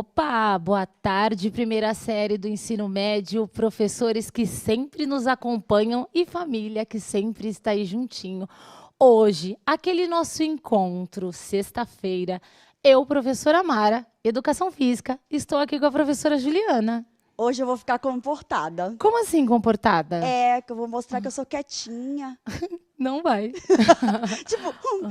Opa, boa tarde, primeira série do ensino médio, professores que sempre nos acompanham e família que sempre está aí juntinho. Hoje, aquele nosso encontro, sexta-feira, eu, professora Mara, Educação Física, estou aqui com a professora Juliana. Hoje eu vou ficar comportada. Como assim comportada? É, que eu vou mostrar que eu sou quietinha. Não vai.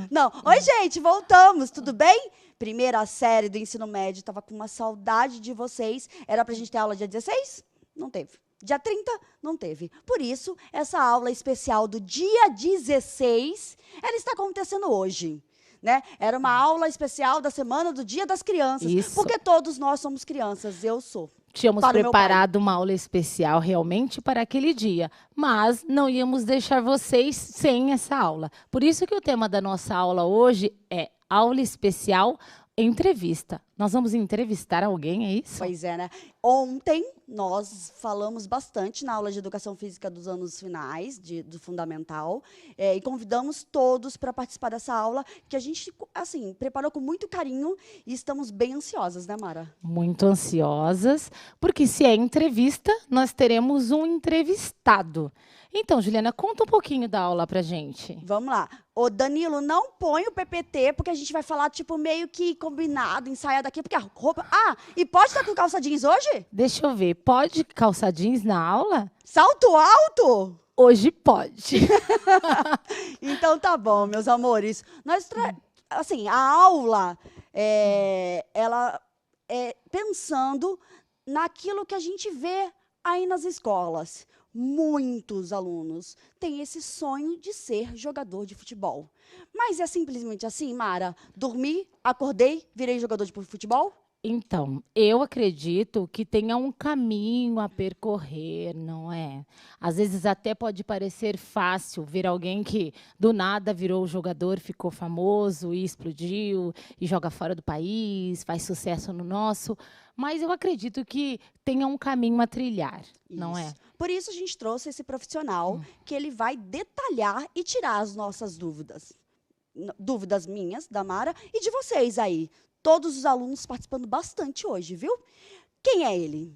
Não. Oi, gente, voltamos, tudo bem? Primeira série do ensino médio, tava com uma saudade de vocês. Era pra gente ter aula dia 16? Não teve. Dia 30? Não teve. Por isso, essa aula especial do dia 16, ela está acontecendo hoje. Né? Era uma aula especial da semana do Dia das Crianças. Isso. Porque todos nós somos crianças, eu sou. Tínhamos preparado uma aula especial realmente para aquele dia, mas não íamos deixar vocês sem essa aula. Por isso que o tema da nossa aula hoje é aula especial entrevista. Nós vamos entrevistar alguém, é isso? Pois é, né? Ontem nós falamos bastante na aula de Educação Física dos anos finais, do Fundamental, e convidamos todos para participar dessa aula, que a gente, assim, preparou com muito carinho e estamos bem ansiosas, né, Mara? Muito ansiosas, porque se é entrevista, nós teremos um entrevistado. Então, Juliana, conta um pouquinho da aula pra gente. Vamos lá. Ô, Danilo, não põe o PPT, porque a gente vai falar, tipo, meio que combinado, ensaiado aqui, porque a roupa... Ah, e pode estar com calça jeans hoje? Deixa eu ver, pode calça jeans na aula? Salto alto? Hoje pode. Então tá bom, meus amores. Assim, a aula, ela é pensando naquilo que a gente vê aí nas escolas. Muitos alunos têm esse sonho de ser jogador de futebol. Mas é simplesmente assim, Mara? Dormi, acordei, virei jogador de futebol? Então, eu acredito que tenha um caminho a percorrer, não é? Às vezes até pode parecer fácil ver alguém que do nada virou jogador, ficou famoso e explodiu e joga fora do país, faz sucesso no nosso, mas eu acredito que tenha um caminho a trilhar, não é? Por isso a gente trouxe esse profissional que ele vai detalhar e tirar as nossas dúvidas. Dúvidas minhas, da Mara, e de vocês aí. Todos os alunos participando bastante hoje, viu? Quem é ele?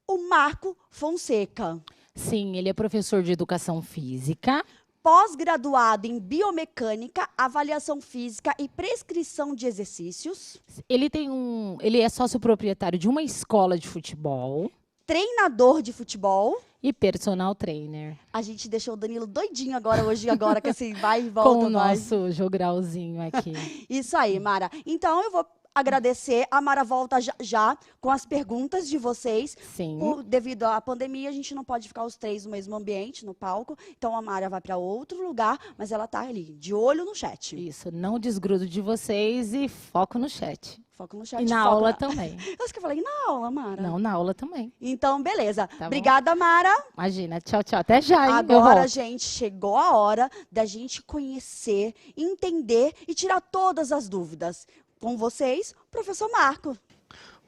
O Marco Fonseca. Sim, ele é professor de Educação Física. Pós-graduado em Biomecânica, Avaliação Física e Prescrição de Exercícios. Ele é sócio proprietário de uma escola de futebol. Treinador de futebol. E personal trainer. A gente deixou o Danilo doidinho agora, que assim, vai e volta. Com o nosso jogralzinho aqui. Isso aí, Mara. Então, eu vou agradecer. A Mara volta já com as perguntas de vocês. Sim. Devido à pandemia, a gente não pode ficar os três no mesmo ambiente, no palco. Então, a Mara vai para outro lugar, mas ela está ali, de olho no chat. Isso, não desgrudo de vocês e foco no chat. Foco no chat. E na aula também. Eu acho que eu falei, na aula, Mara? Não, na aula também. Então, beleza. Tá Obrigada, Mara. Imagina. Tchau, tchau. Até já, hein? Agora, gente, chegou a hora da gente conhecer, entender e tirar todas as dúvidas. Com vocês, professor Marco.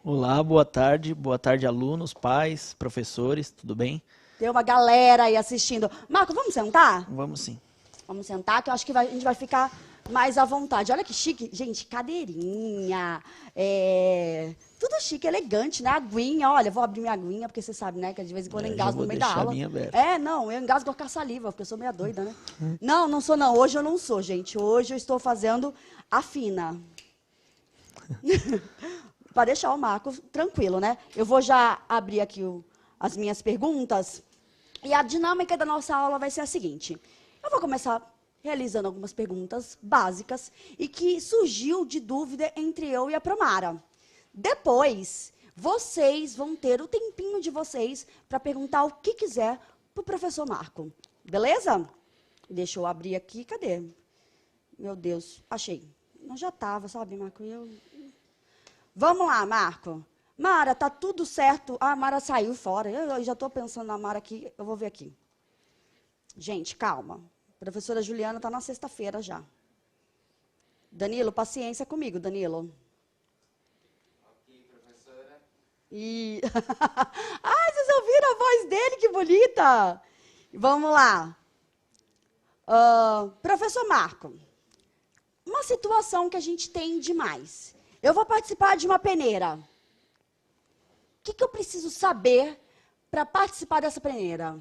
Olá, boa tarde alunos, pais, professores, tudo bem? Tem uma galera aí assistindo. Marco, vamos sentar? Vamos sim. Vamos sentar, que eu acho que a gente vai ficar mais à vontade. Olha que chique. Gente, cadeirinha, tudo chique, elegante, né? Aguinha, olha, vou abrir minha aguinha, porque você sabe, né, que de vez em quando eu engasgo no meio da aula. Não, eu engasgo com a saliva, porque eu sou meia doida, né? Não sou não, hoje eu não sou, gente. Hoje eu estou fazendo a fina. Para deixar o Marco tranquilo, né? Eu vou já abrir aqui as minhas perguntas. E a dinâmica da nossa aula vai ser a seguinte. Eu vou começar realizando algumas perguntas básicas e que surgiu de dúvida entre eu e a Promara. Depois, vocês vão ter o tempinho de vocês para perguntar o que quiser para o professor Marco. Beleza? Deixa eu abrir aqui. Cadê? Meu Deus, achei. Não, já estava, sabe, Marco? Vamos lá, Marco. Mara, tá tudo certo. Ah, a Mara saiu fora. Eu já estou pensando na Mara aqui. Eu vou ver aqui. Gente, calma. A professora Juliana está na sexta-feira já. Danilo, paciência comigo, Danilo. Ok, professora. Ai, vocês ouviram a voz dele? Que bonita. Vamos lá. Professor Marco, uma situação que a gente tem demais. Eu vou participar de uma peneira. que eu preciso saber para participar dessa peneira?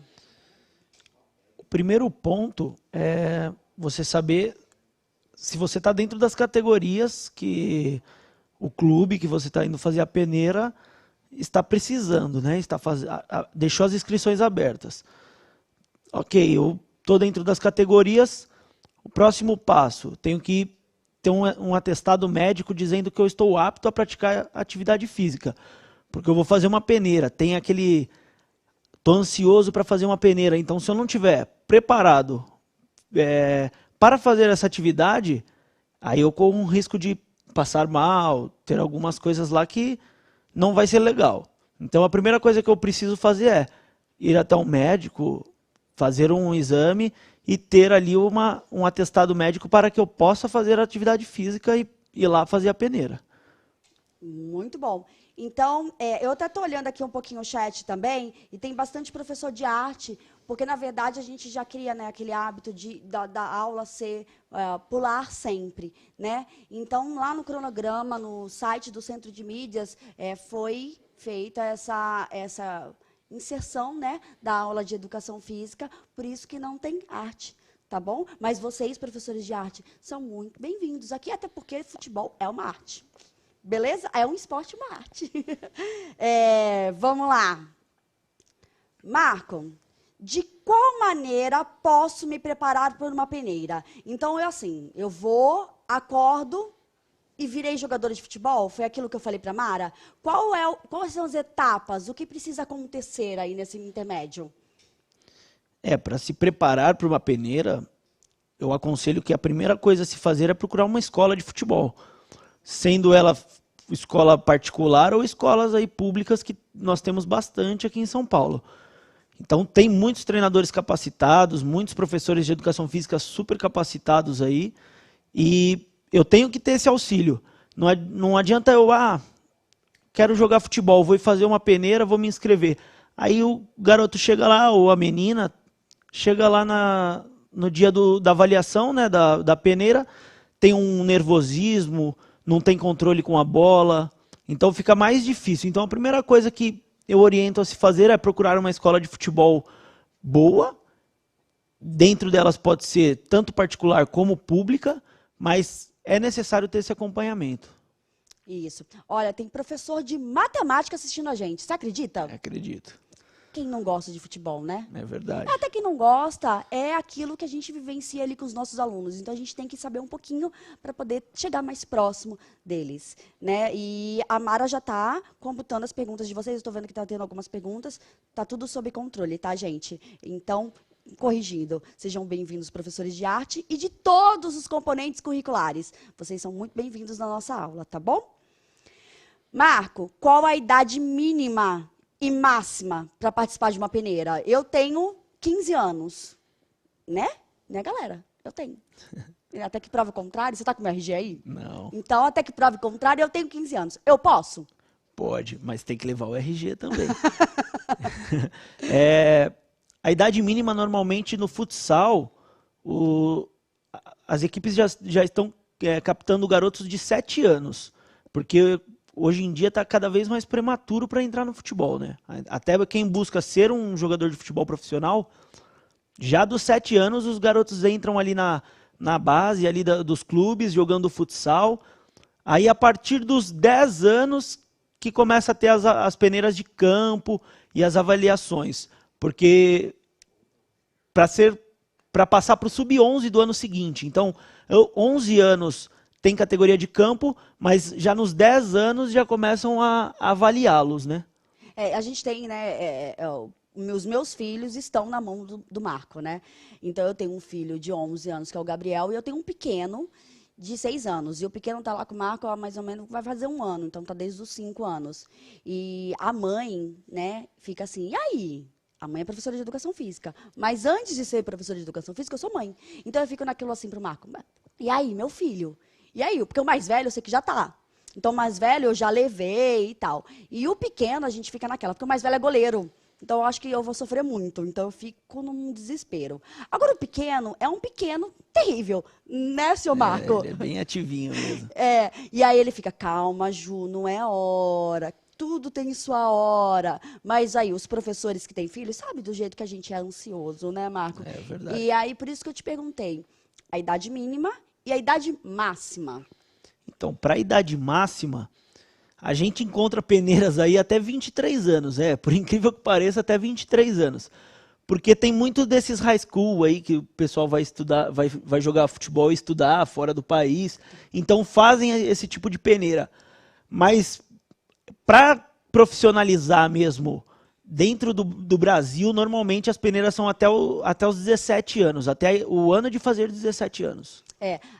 O primeiro ponto é você saber se você está dentro das categorias que o clube que você está indo fazer a peneira está precisando, né? Deixou as inscrições abertas. Ok, eu estou dentro das categorias, o próximo passo, tenho que ter um atestado médico dizendo que eu estou apto a praticar atividade física, porque eu vou fazer uma peneira, tem aquele... Estou ansioso para fazer uma peneira, então se eu não estiver preparado para fazer essa atividade, aí eu corro um risco de passar mal, ter algumas coisas lá que não vai ser legal. Então a primeira coisa que eu preciso fazer é ir até um médico, fazer um exame e ter ali um atestado médico para que eu possa fazer a atividade física e ir lá fazer a peneira. Muito bom. Então, eu até estou olhando aqui um pouquinho o chat também, e tem bastante professor de arte, porque, na verdade, a gente já cria, né, aquele hábito da aula ser pular sempre, né? Então, lá no cronograma, no site do Centro de Mídias, foi feita essa inserção, né, da aula de educação física, por isso que não tem arte. Tá bom? Mas vocês, professores de arte, são muito bem-vindos aqui, até porque futebol é uma arte. Beleza? É um esporte e uma arte. Vamos lá. Marco, de qual maneira posso me preparar para uma peneira? Então, eu vou, acordo e virei jogadora de futebol? Foi aquilo que eu falei para a Mara? Quais são as etapas? O que precisa acontecer aí nesse intermédio? Para se preparar para uma peneira, eu aconselho que a primeira coisa a se fazer é procurar uma escola de futebol. Sendo ela escola particular ou escolas aí públicas, que nós temos bastante aqui em São Paulo. Então tem muitos treinadores capacitados, muitos professores de educação física super capacitados aí, e eu tenho que ter esse auxílio. Não adianta eu, quero jogar futebol, vou fazer uma peneira, vou me inscrever. Aí o garoto chega lá, ou a menina, chega lá no dia da avaliação, né, da peneira, tem um nervosismo, não tem controle com a bola, então fica mais difícil. Então a primeira coisa que eu oriento a se fazer é procurar uma escola de futebol boa. Dentro delas pode ser tanto particular como pública, mas é necessário ter esse acompanhamento. Isso. Olha, tem professor de matemática assistindo a gente, você acredita? Acredito. Quem não gosta de futebol, né? É verdade. Até quem não gosta, é aquilo que a gente vivencia ali com os nossos alunos. Então, a gente tem que saber um pouquinho para poder chegar mais próximo deles, né? E a Mara já está computando as perguntas de vocês. Estou vendo que está tendo algumas perguntas. Está tudo sob controle, tá, gente? Então, corrigindo, sejam bem-vindos, professores de arte e de todos os componentes curriculares. Vocês são muito bem-vindos na nossa aula, tá bom? Marco, qual a idade mínima e máxima para participar de uma peneira? Eu tenho 15 anos. Né, galera? Eu tenho. Até que prova o contrário. Você está com o meu RG aí? Não. Então, até que prova o contrário, eu tenho 15 anos. Eu posso? Pode, mas tem que levar o RG também. A idade mínima, normalmente, no futsal, as equipes já estão captando garotos de 7 anos. Porque hoje em dia está cada vez mais prematuro para entrar no futebol, né? Até quem busca ser um jogador de futebol profissional, já dos 7 anos os garotos entram ali na base ali dos clubes, jogando futsal. Aí a partir dos 10 anos que começa a ter as peneiras de campo e as avaliações. Porque para passar para o sub-11 do ano seguinte. Então, 11 anos... tem categoria de campo, mas já nos 10 anos já começam a avaliá-los, né? A gente tem, né, os meus filhos estão na mão do Marco, né? Então, eu tenho um filho de 11 anos, que é o Gabriel, e eu tenho um pequeno de 6 anos. E o pequeno está lá com o Marco há mais ou menos, vai fazer 1 ano, então está desde os 5 anos. E a mãe, né, fica assim, e aí? A mãe é professora de educação física. Mas antes de ser professora de educação física, eu sou mãe. Então, eu fico naquilo assim para o Marco, e aí, meu filho? E aí, porque o mais velho eu sei que já tá. Então, o mais velho eu já levei e tal. E o pequeno a gente fica naquela, porque o mais velho é goleiro. Então, eu acho que eu vou sofrer muito. Então, eu fico num desespero. Agora, o pequeno é um pequeno terrível, né, seu Marco? Ele é bem ativinho mesmo. E aí ele fica, calma, Ju, não é hora. tudo tem sua hora. Mas aí, os professores que têm filhos, sabe do jeito que a gente é ansioso, né, Marco? É verdade. E aí, por isso que eu te perguntei, a idade mínima e a idade máxima. Então, para a idade máxima, a gente encontra peneiras aí até 23 anos, por incrível que pareça, até 23 anos. Porque tem muito desses high school aí que o pessoal vai estudar, vai jogar futebol e estudar fora do país. Então fazem esse tipo de peneira. Mas para profissionalizar mesmo dentro do Brasil, normalmente as peneiras são até os 17 anos, até o ano de fazer 17 anos.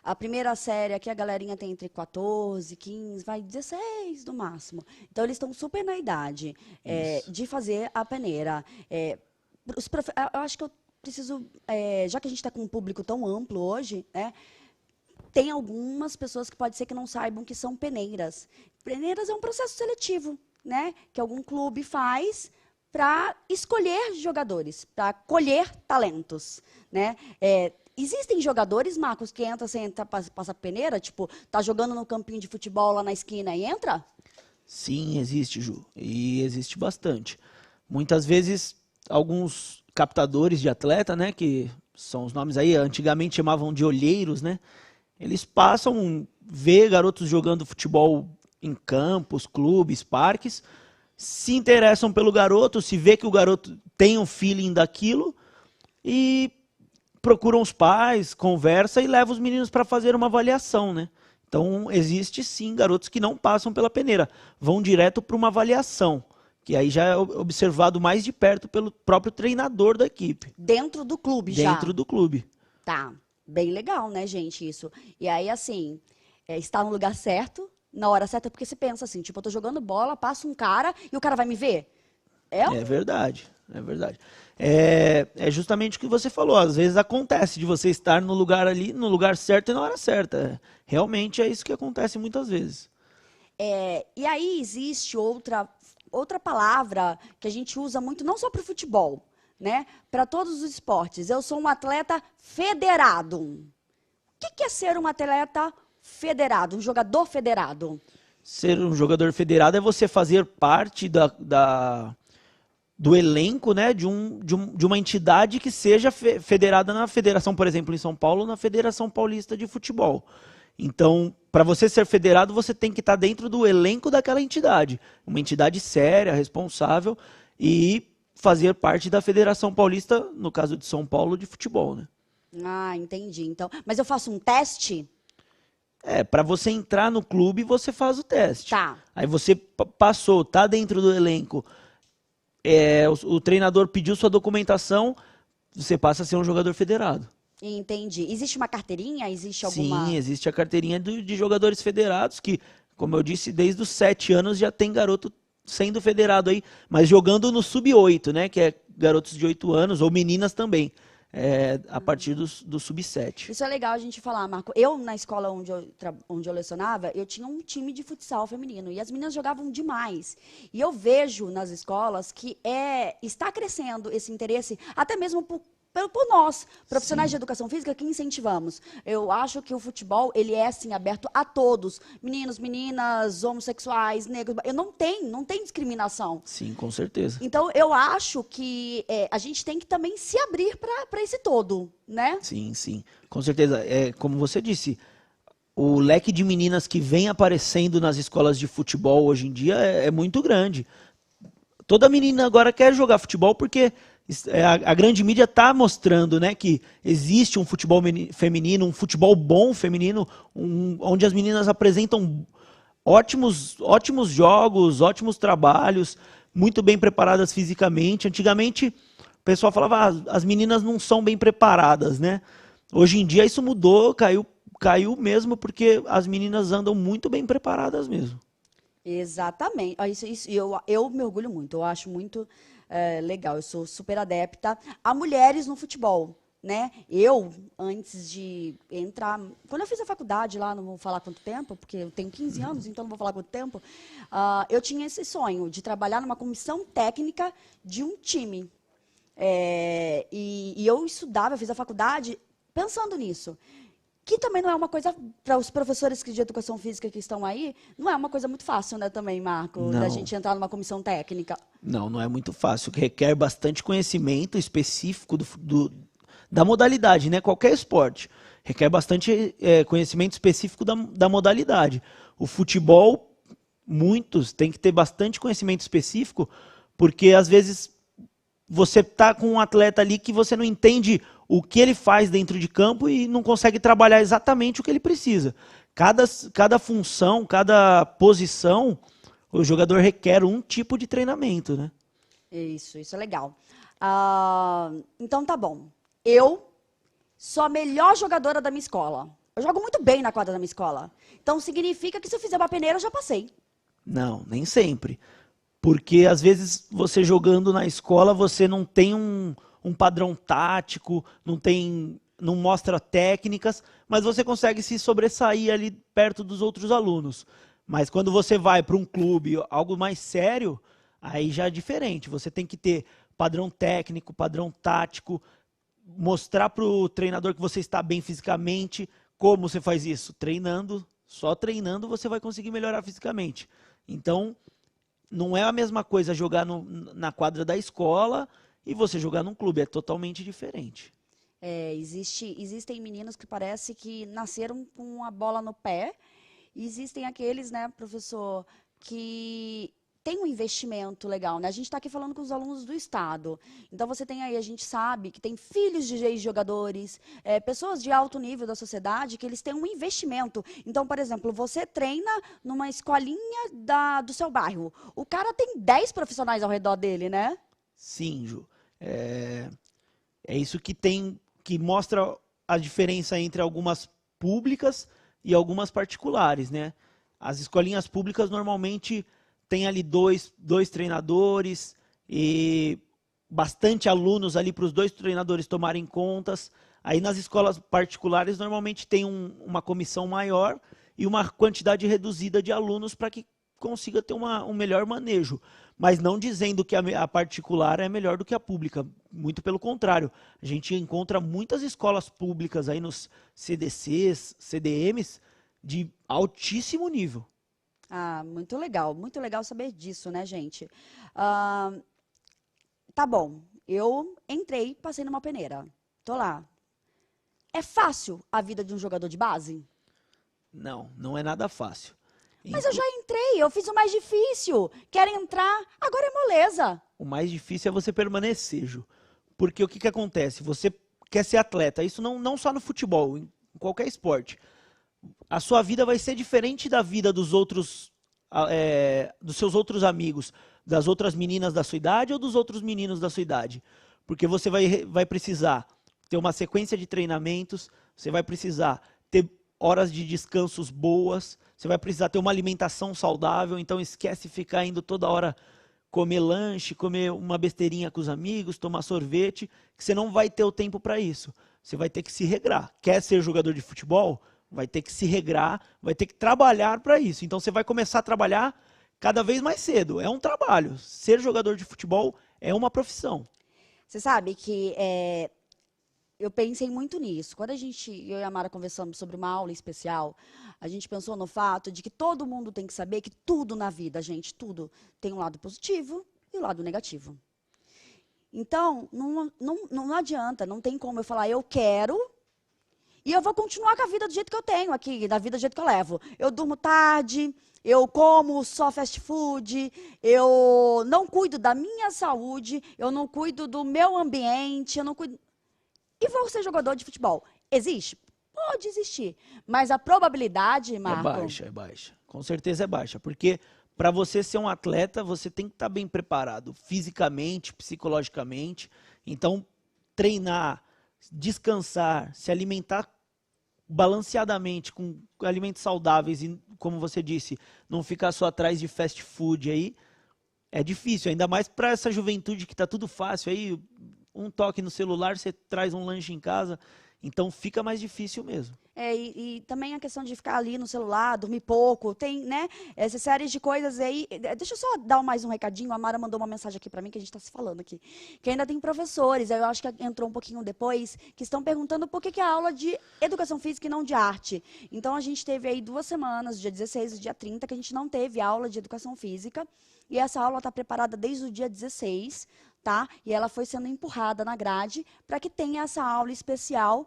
A primeira série aqui a galerinha tem entre 14, 15, vai 16 no máximo. Então eles estão super na idade de fazer a peneira. Eu acho que eu preciso, já que a gente está com um público tão amplo hoje, né, tem algumas pessoas que pode ser que não saibam que são peneiras. Peneiras é um processo seletivo, né, que algum clube faz para escolher jogadores, para colher talentos, né? Existem jogadores, Marcos, que entra sem entrar, passa peneira, tipo, tá jogando no campinho de futebol lá na esquina e entra? Sim, existe, Ju, e existe bastante. Muitas vezes alguns captadores de atleta, né, que são os nomes aí, antigamente chamavam de olheiros, né? Eles passam ver garotos jogando futebol em campos, clubes, parques, se interessam pelo garoto, se vê que o garoto tem um feeling daquilo e procuram os pais, conversa e leva os meninos para fazer uma avaliação, né? Então existe sim garotos que não passam pela peneira, vão direto para uma avaliação, que aí já é observado mais de perto pelo próprio treinador da equipe. Dentro do clube já? Dentro do clube. Tá, bem legal, né, gente, isso. E aí, assim, está no lugar certo, na hora certa, porque você pensa assim, tipo, eu tô jogando bola, passa um cara e o cara vai me ver? É verdade, é verdade. É justamente o que você falou, às vezes acontece de você estar no lugar ali, no lugar certo e na hora certa. Realmente é isso que acontece muitas vezes. E aí existe outra palavra que a gente usa muito, não só para o futebol, né? Para todos os esportes. Eu sou um atleta federado. O que é ser um atleta federado, um jogador federado? Ser um jogador federado é você fazer parte do elenco, né, de uma entidade que seja federada na federação, por exemplo, em São Paulo, na Federação Paulista de Futebol. Então, para você ser federado, você tem que estar dentro do elenco daquela entidade. Uma entidade séria, responsável e fazer parte da Federação Paulista, no caso de São Paulo, de futebol, né? Ah, entendi. Então, mas eu faço um teste? Para você entrar no clube, você faz o teste. Tá. Aí você passou, tá dentro do elenco, o treinador pediu sua documentação, você passa a ser um jogador federado. Entendi. Existe uma carteirinha? Existe alguma... Sim, existe a carteirinha de jogadores federados, que, como eu disse, desde os 7 anos já tem garoto sendo federado aí, mas jogando no sub-8, né? Que é garotos de 8 anos, ou meninas também, a partir do sub-7. Isso é legal a gente falar, Marco. Eu, na escola onde eu lecionava, eu tinha um time de futsal feminino, e as meninas jogavam demais. E eu vejo nas escolas que está crescendo esse interesse, até mesmo por nós, profissionais de educação física, que incentivamos. Eu acho que o futebol, ele é, sim, aberto a todos. Meninos, meninas, homossexuais, negros. Não tem discriminação. Sim, com certeza. Então, eu acho que a gente tem que também se abrir para esse todo, né? Sim, sim. Com certeza. Como você disse, o leque de meninas que vem aparecendo nas escolas de futebol hoje em dia é muito grande. Toda menina agora quer jogar futebol porque a grande mídia está mostrando, né, que existe um futebol feminino, um futebol bom feminino, onde as meninas apresentam ótimos jogos, ótimos trabalhos, muito bem preparadas fisicamente. Antigamente, o pessoal falava, as meninas não são bem preparadas, né? Hoje em dia isso mudou, caiu mesmo, porque as meninas andam muito bem preparadas mesmo. Exatamente. Eu me orgulho muito, eu acho muito legal, eu sou super adepta a mulheres no futebol, né? Eu, antes de entrar... Quando eu fiz a faculdade lá, não vou falar quanto tempo, porque eu tenho 15 anos, então não vou falar quanto tempo, eu tinha esse sonho de trabalhar numa comissão técnica de um time. E eu estudava, eu fiz a faculdade pensando nisso. Que também não é uma coisa, para os professores de educação física que estão aí, não é uma coisa muito fácil, né, também, Marco, da Não. gente entrar numa comissão técnica. Não, não é muito fácil. Requer bastante conhecimento específico da modalidade, né? Qualquer esporte. Requer bastante conhecimento específico da modalidade. O futebol, muitos têm que ter bastante conhecimento específico, porque às vezes você tá com um atleta ali que você não entende o que ele faz dentro de campo e não consegue trabalhar exatamente o que ele precisa. Cada função, cada posição, o jogador requer um tipo de treinamento, né? Isso é legal. Então tá bom. Eu sou a melhor jogadora da minha escola. Eu jogo muito bem na quadra da minha escola. Então significa que se eu fizer uma peneira, eu já passei. Não, nem sempre. Porque às vezes você jogando na escola, você não tem um padrão tático, não mostra técnicas, mas você consegue se sobressair ali perto dos outros alunos. Mas quando você vai para um clube, algo mais sério, aí já é diferente. Você tem que ter padrão técnico, padrão tático, mostrar para o treinador que você está bem fisicamente. Como você faz isso? Treinando. Só treinando você vai conseguir melhorar fisicamente. Então, não é a mesma coisa jogar na quadra da escola e você jogar num clube. É totalmente diferente. Existem meninos que parece que nasceram com a bola no pé. E existem aqueles, né, professor, que tem um investimento legal, né? A gente está aqui falando com os alunos do Estado. Então, você tem aí, a gente sabe que tem filhos de ex-jogadores, pessoas de alto nível da sociedade, que eles têm um investimento. Então, por exemplo, você treina numa escolinha do seu bairro. O cara tem 10 profissionais ao redor dele, né? Sim, Ju. É isso que mostra a diferença entre algumas públicas e algumas particulares, né? As escolinhas públicas normalmente têm ali dois treinadores e bastante alunos ali para os 2 treinadores tomarem contas. Aí nas escolas particulares normalmente tem uma comissão maior e uma quantidade reduzida de alunos para que consiga ter um melhor manejo. Mas não dizendo que a particular é melhor do que a pública. Muito pelo contrário. A gente encontra muitas escolas públicas aí nos CDCs, CDMs, de altíssimo nível. Muito legal saber disso, né, gente? Tá bom, eu entrei, passei numa peneira, tô lá. É fácil a vida de um jogador de base? Não, não é nada fácil. Mas eu já entrei, eu fiz o mais difícil. Quero entrar, agora é moleza. O mais difícil é você permanecer, Ju. Porque o que acontece? Você quer ser atleta, isso não só no futebol, em qualquer esporte. A sua vida vai ser diferente da vida dos seus outros amigos, das outras meninas da sua idade ou dos outros meninos da sua idade. Porque você vai precisar ter uma sequência de treinamentos, você vai precisar ter horas de descansos boas, você vai precisar ter uma alimentação saudável, então esquece ficar indo toda hora comer lanche, comer uma besteirinha com os amigos, tomar sorvete, que você não vai ter o tempo para isso. Você vai ter que se regrar. Quer ser jogador de futebol? Vai ter que se regrar, vai ter que trabalhar para isso. Então você vai começar a trabalhar cada vez mais cedo. É um trabalho. Ser jogador de futebol é uma profissão. Você sabe que eu pensei muito nisso. Quando eu e a Mara conversamos sobre uma aula especial, a gente pensou no fato de que todo mundo tem que saber que tudo na vida, gente, tudo tem um lado positivo e um lado negativo. Então, não adianta, não tem como eu falar, eu quero, e eu vou continuar com a vida do jeito que eu tenho aqui, da vida do jeito que eu levo. Eu durmo tarde, eu como só fast food, eu não cuido da minha saúde, eu não cuido do meu ambiente, eu não cuido... E vou ser jogador de futebol. Existe? Pode existir. Mas a probabilidade, Marco... É baixa. Com certeza é baixa. Porque para você ser um atleta, você tem que estar bem preparado fisicamente, psicologicamente. Então, treinar, descansar, se alimentar balanceadamente, com alimentos saudáveis e, como você disse, não ficar só atrás de fast food aí, é difícil. Ainda mais para essa juventude que está tudo fácil aí... Um toque no celular, você traz um lanche em casa, então fica mais difícil mesmo. E também a questão de ficar ali no celular, dormir pouco, tem, né, essa série de coisas aí. Deixa eu só dar mais um recadinho, a Mara mandou uma mensagem aqui para mim, que a gente está se falando aqui, que ainda tem professores, eu acho que entrou um pouquinho depois, que estão perguntando por que a aula de educação física e não de arte. Então, a gente teve aí 2 semanas, dia 16 e dia 30, que a gente não teve aula de educação física, e essa aula está preparada desde o dia 16, tá? E ela foi sendo empurrada na grade para que tenha essa aula especial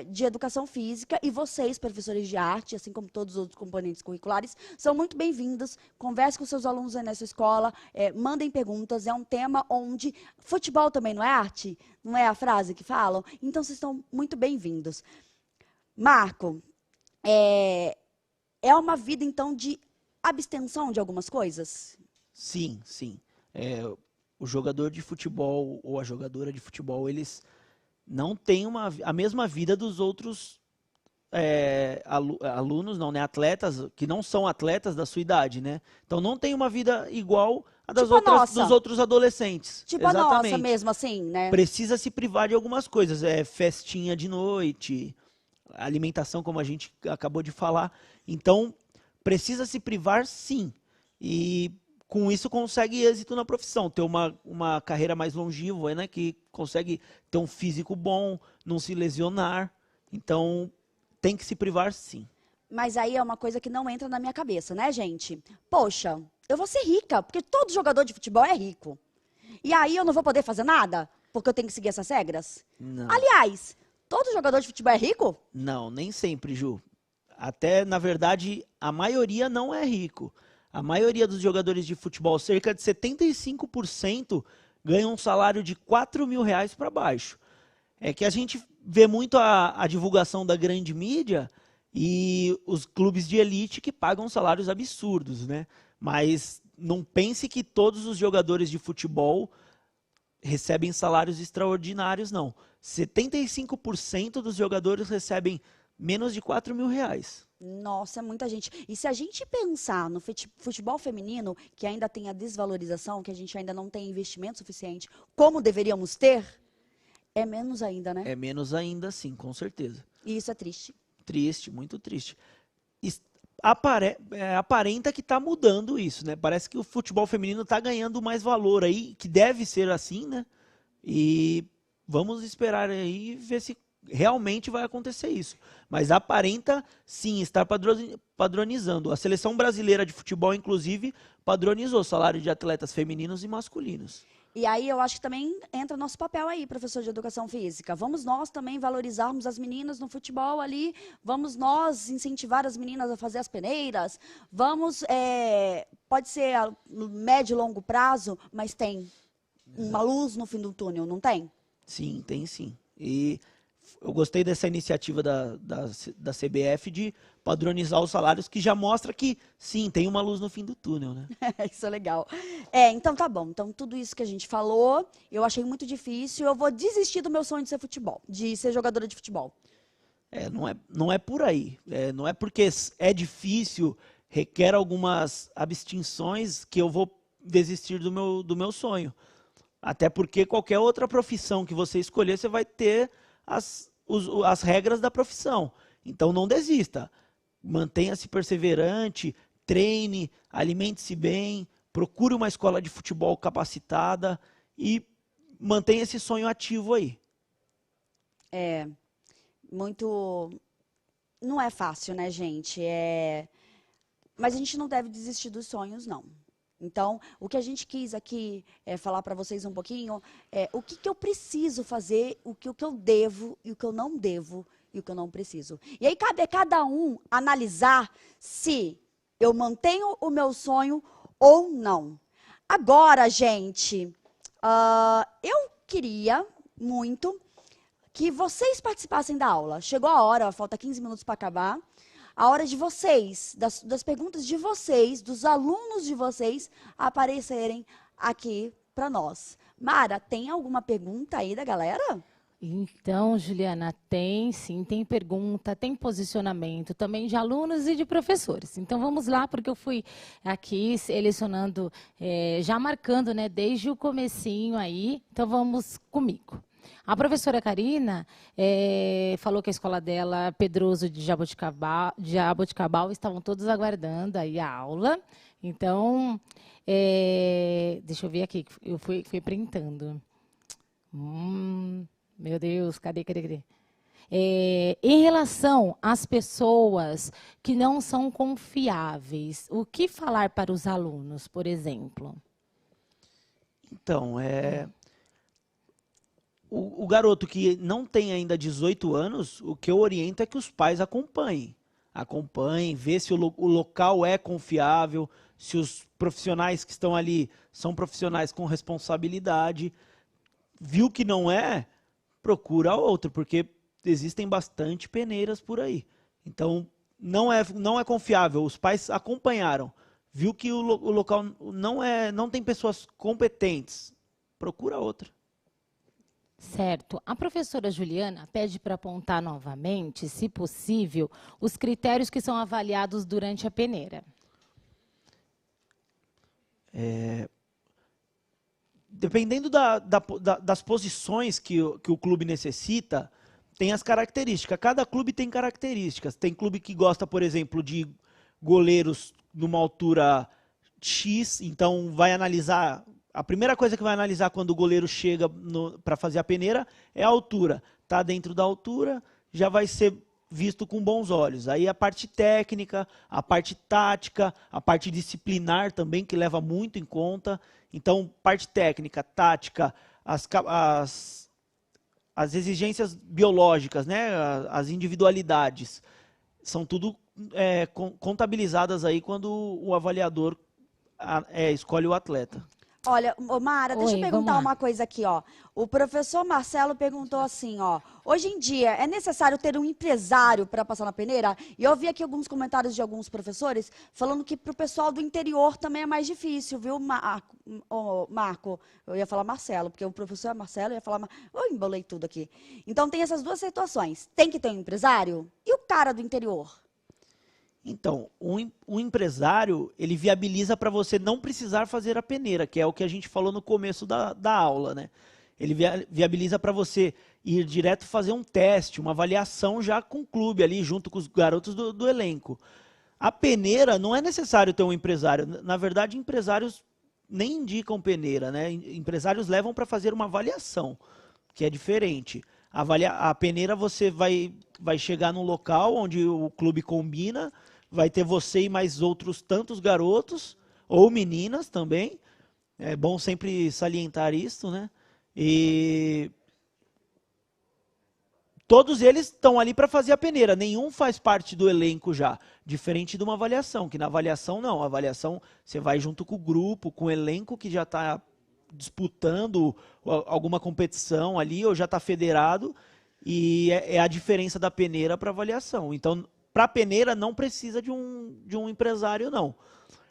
de educação física. E vocês, professores de arte, assim como todos os outros componentes curriculares, são muito bem-vindos. Converse com seus alunos aí nessa escola, mandem perguntas. É um tema onde futebol também não é arte? Não é a frase que falam? Então, vocês estão muito bem-vindos. Marco, é uma vida, então, de abstenção de algumas coisas? Sim, sim. O jogador de futebol ou a jogadora de futebol, eles não têm a mesma vida dos outros alunos, não, né? Atletas, que não são atletas da sua idade, né? Então não tem uma vida igual a das Tipo a outras, nossa. dos outros adolescentes. Tipo a Exatamente. nossa mesmo, assim, né? Precisa se privar de algumas coisas. Festinha de noite, alimentação, como a gente acabou de falar. Então, precisa se privar, sim. E com isso consegue êxito na profissão, ter uma carreira mais longeva, né? Que consegue ter um físico bom, não se lesionar. Então, tem que se privar, sim. Mas aí é uma coisa que não entra na minha cabeça, né, gente? Poxa, eu vou ser rica, porque todo jogador de futebol é rico. E aí eu não vou poder fazer nada, porque eu tenho que seguir essas regras? Não. Aliás, todo jogador de futebol é rico? Não, nem sempre, Ju. Até, na verdade, a maioria não é rico. A maioria dos jogadores de futebol, cerca de 75%, ganham um salário de R$ 4.000 para baixo. É que a gente vê muito a divulgação da grande mídia e os clubes de elite que pagam salários absurdos, né? Mas não pense que todos os jogadores de futebol recebem salários extraordinários, não. 75% dos jogadores recebem menos de R$ 4.000. Nossa, é muita gente. E se a gente pensar no futebol feminino, que ainda tem a desvalorização, que a gente ainda não tem investimento suficiente, como deveríamos ter, é menos ainda, né? É menos ainda, sim, com certeza. E isso é triste. Triste, muito triste. Aparenta que está mudando isso, né? Parece que o futebol feminino está ganhando mais valor aí, que deve ser assim, né? E vamos esperar aí e ver se realmente vai acontecer isso. Mas aparenta, sim, estar padronizando. A seleção brasileira de futebol, inclusive, padronizou o salário de atletas femininos e masculinos. E aí eu acho que também entra nosso papel aí, professor de educação física. Vamos nós também valorizarmos as meninas no futebol ali, vamos nós incentivar as meninas a fazer as peneiras, vamos, pode ser a médio e longo prazo, mas tem uma luz no fim do túnel, não tem? Sim, tem sim. E eu gostei dessa iniciativa da CBF de padronizar os salários, que já mostra que, sim, tem uma luz no fim do túnel, né? Isso é legal. Então tá bom. Então tudo isso que a gente falou, eu achei muito difícil. Eu vou desistir do meu sonho de ser de ser jogadora de futebol. Não é por aí. Não é porque é difícil, requer algumas abstenções que eu vou desistir do meu sonho. Até porque qualquer outra profissão que você escolher, você vai ter as regras da profissão. Então não desista. Mantenha-se perseverante, treine, alimente-se bem, procure uma escola de futebol capacitada e mantenha esse sonho ativo aí. Não é fácil, né, gente? Mas a gente não deve desistir dos sonhos, não. Então, o que a gente quis aqui falar para vocês um pouquinho é o que eu preciso fazer, o que eu devo e o que eu não devo e o que eu não preciso. E aí cabe a cada um analisar se eu mantenho o meu sonho ou não. Agora, gente, eu queria muito que vocês participassem da aula. Chegou a hora, falta 15 minutos para acabar. A hora de vocês, das perguntas de vocês, dos alunos de vocês, aparecerem aqui para nós. Mara, tem alguma pergunta aí da galera? Então, Juliana, tem sim, tem pergunta, tem posicionamento também de alunos e de professores. Então, vamos lá, porque eu fui aqui selecionando, já marcando, né, desde o comecinho aí. Então, vamos comigo. A professora Karina falou que a escola dela, Pedroso de Jaboticabal, estavam todos aguardando aí a aula. Então, deixa eu ver aqui, eu fui printando. Meu Deus, cadê? Em relação às pessoas que não são confiáveis, o que falar para os alunos, por exemplo? Então, o garoto que não tem ainda 18 anos, o que eu oriento é que os pais acompanhem. Acompanhem, vê se o local é confiável, se os profissionais que estão ali são profissionais com responsabilidade. Viu que não é, procura outro, porque existem bastante peneiras por aí. Então, não é confiável. Os pais acompanharam. Viu que o local não tem pessoas competentes, procura outra. Certo. A professora Juliana pede para apontar novamente, se possível, os critérios que são avaliados durante a peneira. Dependendo das posições que o clube necessita, tem as características. Cada clube tem características. Tem clube que gosta, por exemplo, de goleiros numa altura X, então vai analisar. A primeira coisa que vai analisar quando o goleiro chega para fazer a peneira é a altura. Está dentro da altura, já vai ser visto com bons olhos. Aí a parte técnica, a parte tática, a parte disciplinar também, que leva muito em conta. Então, parte técnica, tática, as exigências biológicas, né? As individualidades, são tudo contabilizadas aí quando o avaliador escolhe o atleta. Olha, Mara, deixa eu perguntar uma coisa aqui, ó. O professor Marcelo perguntou assim, ó. Hoje em dia, é necessário ter um empresário para passar na peneira? E eu vi aqui alguns comentários de alguns professores falando que para o pessoal do interior também é mais difícil, viu, Marco? Eu ia falar Marcelo, porque o professor é Marcelo, eu ia falar... Eu embolei tudo aqui. Então, tem essas duas situações. Tem que ter um empresário? E o cara do interior? Então, um empresário, ele viabiliza para você não precisar fazer a peneira, que é o que a gente falou no começo da aula, né? Ele viabiliza para você ir direto fazer um teste, uma avaliação já com o clube ali, junto com os garotos do elenco. A peneira, não é necessário ter um empresário. Na verdade, empresários nem indicam peneira, né? Empresários levam para fazer uma avaliação, que é diferente. A peneira, você vai chegar num local onde o clube combina, vai ter você e mais outros tantos garotos, ou meninas também. É bom sempre salientar isso, né? E todos eles estão ali para fazer a peneira. Nenhum faz parte do elenco já. Diferente de uma avaliação, que na avaliação não. A avaliação você vai junto com o grupo, com o elenco que já está disputando alguma competição ali, ou já está federado. E é a diferença da peneira para avaliação. Então, para a peneira não precisa de um empresário, não.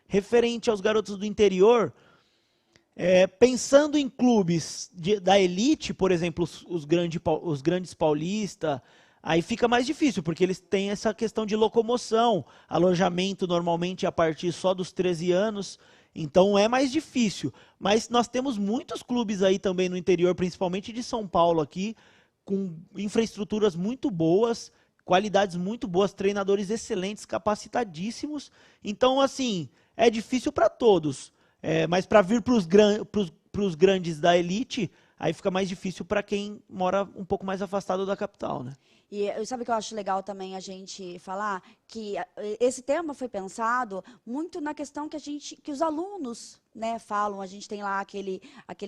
Referente aos garotos do interior, pensando em clubes da elite, por exemplo, os grandes paulistas, aí fica mais difícil, porque eles têm essa questão de locomoção, alojamento normalmente a partir só dos 13 anos, então é mais difícil. Mas nós temos muitos clubes aí também no interior, principalmente de São Paulo aqui, com infraestruturas muito boas, qualidades muito boas, treinadores excelentes, capacitadíssimos. Então, assim, é difícil para todos. Mas para vir para os grandes da elite, aí fica mais difícil para quem mora um pouco mais afastado da capital, né? E sabe o que eu acho legal também a gente falar? Que esse tema foi pensado muito na questão que os alunos, né, falam. A gente tem lá aquele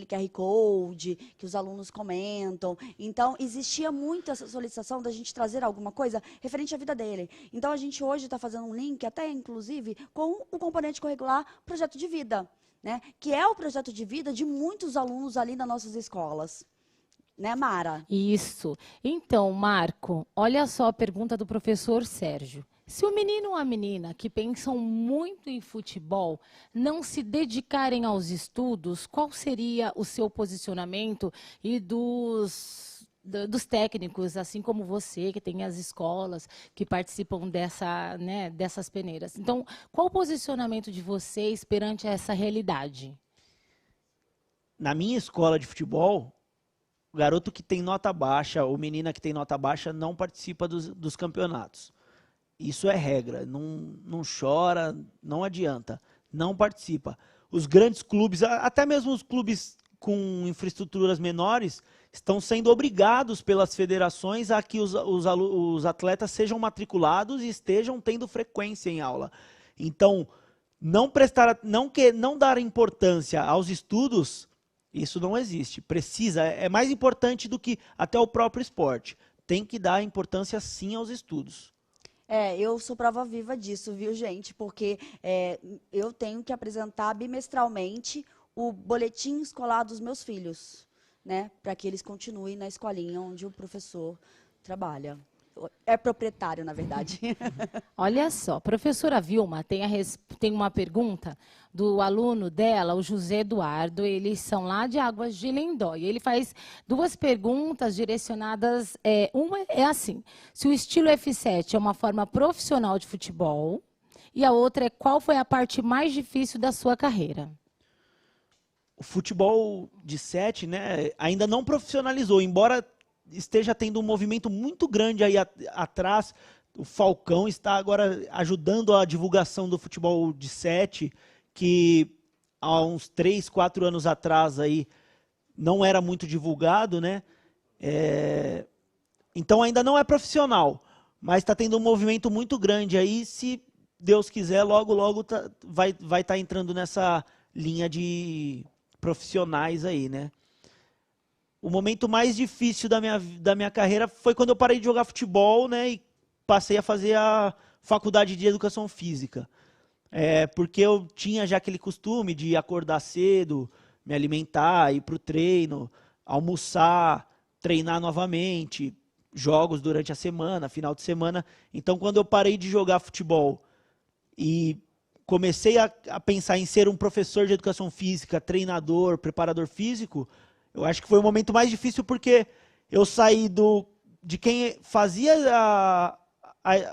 QR Code que os alunos comentam. Então, existia muito essa solicitação da gente trazer alguma coisa referente à vida dele. Então, a gente hoje está fazendo um link, até inclusive, com o componente curricular Projeto de Vida, né, que é o projeto de vida de muitos alunos ali nas nossas escolas. Né, Mara? Isso. Então, Marco, olha só a pergunta do professor Sérgio. Se o menino ou a menina que pensam muito em futebol não se dedicarem aos estudos, qual seria o seu posicionamento e dos técnicos, assim como você, que tem as escolas que participam dessas peneiras? Então, qual o posicionamento de vocês perante essa realidade? Na minha escola de futebol, O garoto que tem nota baixa ou menina que tem nota baixa não participa dos campeonatos. Isso é regra. Não chora, não adianta. Não participa. Os grandes clubes, até mesmo os clubes com infraestruturas menores, estão sendo obrigados pelas federações a que os atletas sejam matriculados e estejam tendo frequência em aula. Então, não dar importância aos estudos, isso não existe. Precisa, é mais importante do que até o próprio esporte. Tem que dar importância sim aos estudos. Eu sou prova viva disso, viu, gente? Porque eu tenho que apresentar bimestralmente o boletim escolar dos meus filhos, né? Para que eles continuem na escolinha onde o professor trabalha. É proprietário, na verdade. Olha só, professora Vilma tem uma pergunta do aluno dela, o José Eduardo. Eles são lá de Águas de Lindóia. Ele faz duas perguntas direcionadas. Uma é assim: se o estilo F7 é uma forma profissional de futebol, e a outra é: qual foi a parte mais difícil da sua carreira? O futebol de 7, né, ainda não profissionalizou, embora esteja tendo um movimento muito grande aí atrás. O Falcão está agora ajudando a divulgação do futebol de 7, que há uns 3, 4 anos atrás aí não era muito divulgado, né? Então ainda não é profissional, mas está tendo um movimento muito grande aí. Se Deus quiser, logo, logo vai estar entrando nessa linha de profissionais aí, né? O momento mais difícil da minha carreira foi quando eu parei de jogar futebol, né, e passei a fazer a faculdade de educação física. Porque eu tinha já aquele costume de acordar cedo, me alimentar, ir para o treino, almoçar, treinar novamente, jogos durante a semana, final de semana. Então, quando eu parei de jogar futebol e comecei a pensar em ser um professor de educação física, treinador, preparador físico, eu acho que foi o momento mais difícil, porque eu saí de quem fazia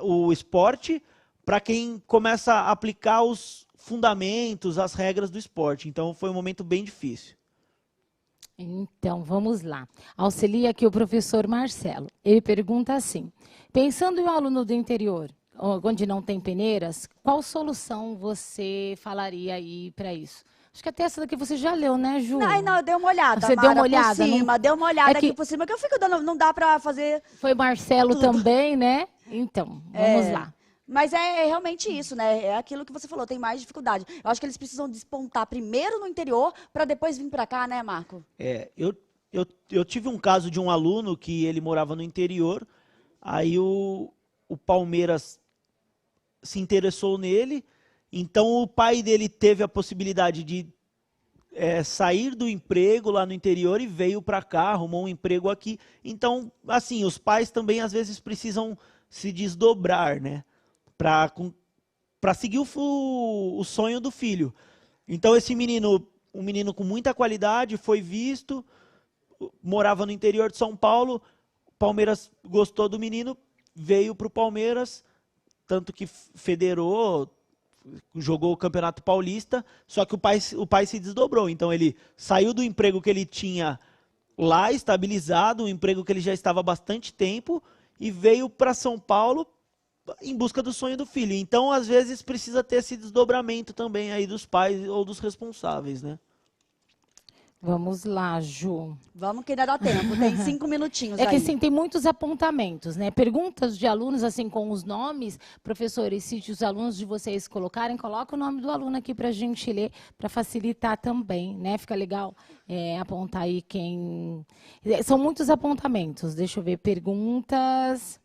o esporte para quem começa a aplicar os fundamentos, as regras do esporte. Então foi um momento bem difícil. Então, vamos lá. Auxilia aqui o professor Marcelo. Ele pergunta assim: pensando em um aluno do interior, onde não tem peneiras, qual solução você falaria aí para isso? Acho que até essa daqui você já leu, né, Ju? Não, eu dei uma olhada, Você Mara, deu uma olhada? por cima, dei uma olhada que aqui por cima, que eu fico dando, não dá para fazer... Foi Marcelo também, né? Então, vamos lá. Mas é realmente isso, né? É aquilo que você falou, tem mais dificuldade. Eu acho que eles precisam despontar primeiro no interior para depois vir para cá, né, Marco? Eu tive um caso de um aluno que ele morava no interior, aí o Palmeiras se interessou nele, então o pai dele teve a possibilidade de sair do emprego lá no interior e veio para cá, arrumou um emprego aqui. Então, assim, os pais também às vezes precisam se desdobrar, né? Para seguir o sonho do filho. Então esse menino, um menino com muita qualidade, foi visto, morava no interior de São Paulo, o Palmeiras gostou do menino, veio para o Palmeiras, tanto que federou, jogou o Campeonato Paulista, só que o pai se desdobrou. Então ele saiu do emprego que ele tinha lá, estabilizado, um emprego que ele já estava há bastante tempo, e veio para São Paulo em busca do sonho do filho. Então, às vezes, precisa ter esse desdobramento também aí dos pais ou dos responsáveis, né? Vamos lá, Ju. Vamos que ainda dá tempo, tem 5 minutinhos É que aí. assim, tem muitos apontamentos, né? Perguntas de alunos, assim, com os nomes. Professores, se os alunos de vocês colocarem, coloca o nome do aluno aqui para a gente ler, para facilitar também, né? Fica legal apontar aí quem... São muitos apontamentos. Deixa eu ver, perguntas...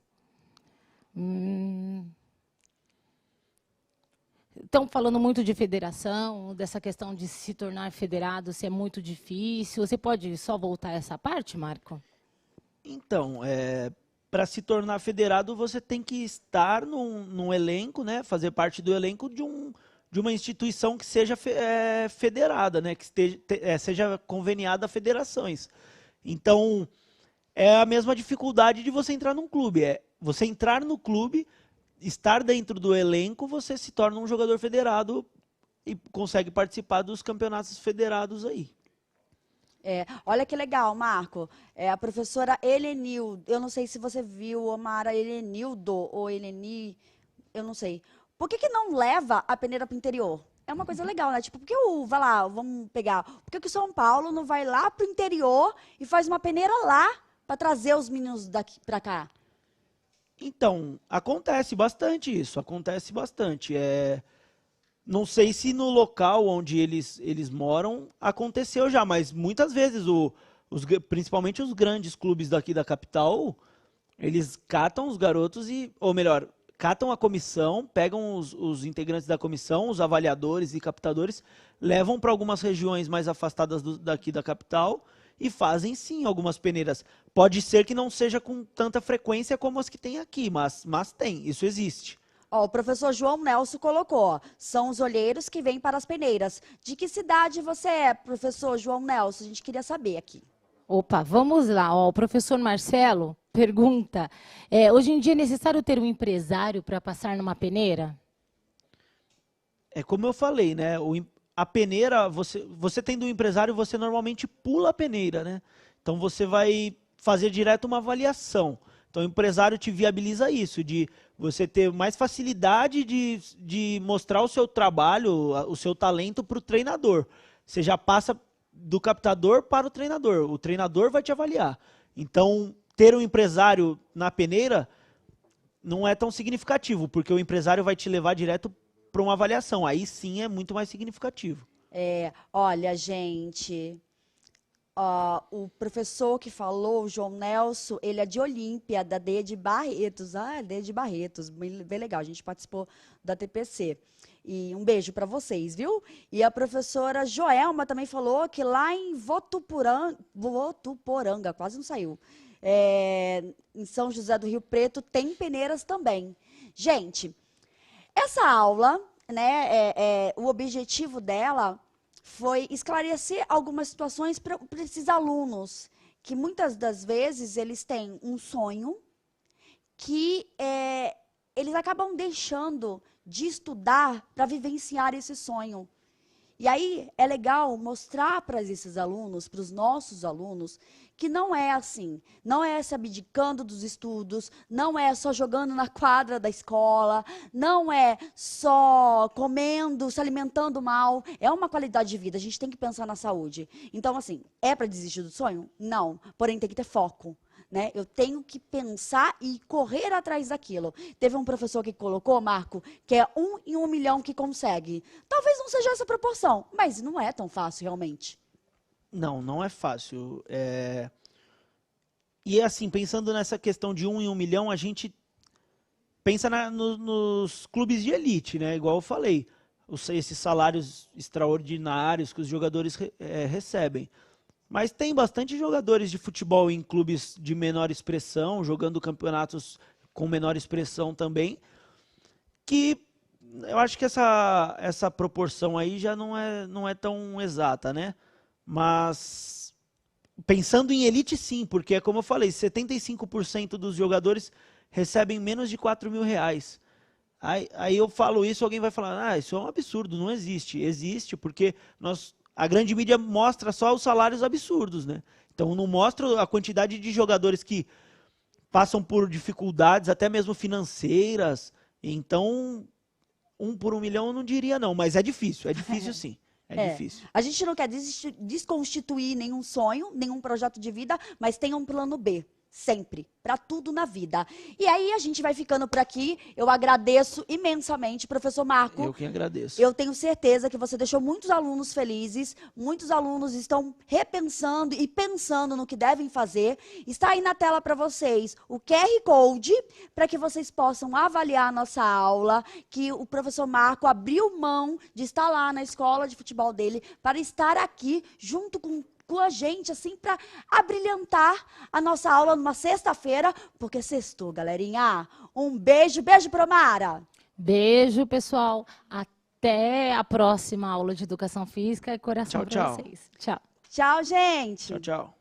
Estão falando muito de federação, dessa questão de se tornar federado, se é muito difícil. Você pode só voltar a essa parte, Marco? Então, para se tornar federado, você tem que estar num elenco, né? Fazer parte do elenco de uma instituição que seja federada, né? Que seja conveniada a federações. Então, é a mesma dificuldade de você entrar num clube. Você entrar no clube, estar dentro do elenco, você se torna um jogador federado e consegue participar dos campeonatos federados aí. Olha que legal, Marco. A professora Helenildo, eu não sei se você viu, Omara Helenildo ou Heleni, eu não sei. Por que não leva a peneira para o interior? É uma coisa legal, né? Tipo, por que vai lá, vamos pegar, por que o São Paulo não vai lá para o interior e faz uma peneira lá para trazer os meninos daqui para cá? Então, acontece bastante isso, acontece bastante. Não sei se no local onde eles moram aconteceu já, mas muitas vezes, principalmente os grandes clubes daqui da capital, eles catam os garotos ou melhor, catam a comissão, pegam os integrantes da comissão, os avaliadores e captadores, levam para algumas regiões mais afastadas daqui da capital e fazem sim algumas peneiras. Pode ser que não seja com tanta frequência como as que tem aqui, mas tem, isso existe. O professor João Nelson colocou, ó, são os olheiros que vêm para as peneiras. De que cidade você é, professor João Nelson? A gente queria saber aqui. Opa, vamos lá. O professor Marcelo pergunta, hoje em dia é necessário ter um empresário para passar numa peneira? Como eu falei, né? A peneira, você tendo um empresário, você normalmente pula a peneira, né? Então você vai fazer direto uma avaliação. Então o empresário te viabiliza isso, de você ter mais facilidade de mostrar o seu trabalho, o seu talento para o treinador. Você já passa do captador para o treinador vai te avaliar. Então, ter um empresário na peneira não é tão significativo, porque o empresário vai te levar direto para uma avaliação. Aí sim é muito mais significativo. Olha, gente, o professor que falou, o João Nelson, ele é de Olímpia, da D de Barretos. D de Barretos, bem legal, a gente participou da TPC. E um beijo para vocês, viu? E a professora Joelma também falou que lá em Votuporanga, quase não saiu, em São José do Rio Preto, tem peneiras também. Gente, essa aula, né, o objetivo dela foi esclarecer algumas situações para esses alunos, que muitas das vezes eles têm um sonho que eles acabam deixando de estudar para vivenciar esse sonho. E aí é legal mostrar para esses alunos, para os nossos alunos, que não é assim, não é se abdicando dos estudos, não é só jogando na quadra da escola, não é só comendo, se alimentando mal, é uma qualidade de vida, a gente tem que pensar na saúde. Então, assim, é para desistir do sonho? Não, porém tem que ter foco. Né? Eu tenho que pensar e correr atrás daquilo. Teve um professor que colocou, Marco, que é 1 em 1 milhão que consegue. Talvez não seja essa proporção, mas não é tão fácil realmente. Não é fácil. E assim, pensando nessa questão de 1 em 1 milhão, a gente pensa nos clubes de elite, né? Igual eu falei, esses salários extraordinários que os jogadores recebem. Mas tem bastante jogadores de futebol em clubes de menor expressão, jogando campeonatos com menor expressão também, que eu acho que essa proporção aí já não é tão exata, né? Mas pensando em elite, sim, porque, como eu falei, 75% dos jogadores recebem menos de 4 mil reais. Aí eu falo isso, alguém vai falar, isso é um absurdo, não existe. Existe porque a grande mídia mostra só os salários absurdos, né? Então não mostra a quantidade de jogadores que passam por dificuldades, até mesmo financeiras. Então, 1 por 1 milhão eu não diria não, mas é difícil sim. Difícil. A gente não quer desconstituir nenhum sonho, nenhum projeto de vida, mas tem um plano B. Sempre, para tudo na vida. E aí a gente vai ficando por aqui. Eu agradeço imensamente, professor Marco. Eu que agradeço. Eu tenho certeza que você deixou muitos alunos felizes. Muitos alunos estão repensando e pensando no que devem fazer. Está aí na tela para vocês o QR Code para que vocês possam avaliar a nossa aula, que o professor Marco abriu mão de estar lá na escola de futebol dele para estar aqui junto com a gente, assim, para abrilhantar a nossa aula numa sexta-feira, porque sextou, galerinha. Um beijo pro Mara. Beijo, pessoal. Até a próxima aula de Educação Física e coração para vocês. Tchau. Tchau, gente. Tchau.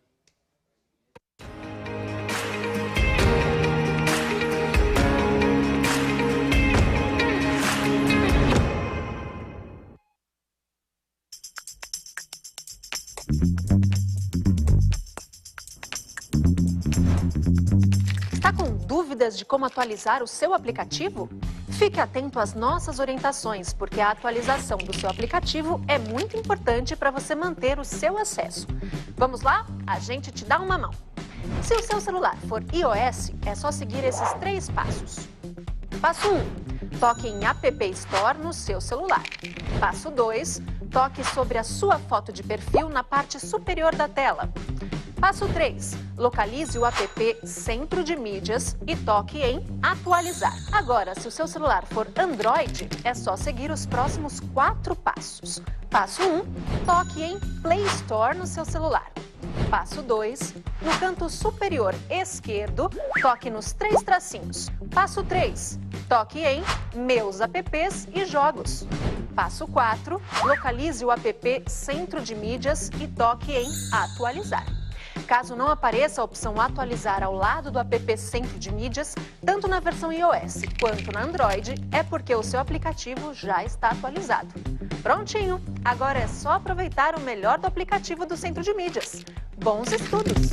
dúvidas de como atualizar o seu aplicativo? Fique atento às nossas orientações, porque a atualização do seu aplicativo é muito importante para você manter o seu acesso. Vamos lá? A gente te dá uma mão. Se o seu celular for iOS, é só seguir esses 3 passos. Passo 1. Toque em App Store no seu celular. Passo 2. Toque sobre a sua foto de perfil na parte superior da tela. Passo 3. Localize o app Centro de Mídias e toque em Atualizar. Agora, se o seu celular for Android, é só seguir os próximos 4 passos. Passo 1. Toque em Play Store no seu celular. Passo 2. No canto superior esquerdo, toque nos 3 tracinhos. Passo 3. Toque em Meus apps e jogos. Passo 4. Localize o app Centro de Mídias e toque em Atualizar. Caso não apareça a opção Atualizar ao lado do app Centro de Mídias, tanto na versão iOS quanto na Android, é porque o seu aplicativo já está atualizado. Prontinho! Agora é só aproveitar o melhor do aplicativo do Centro de Mídias. Bons estudos!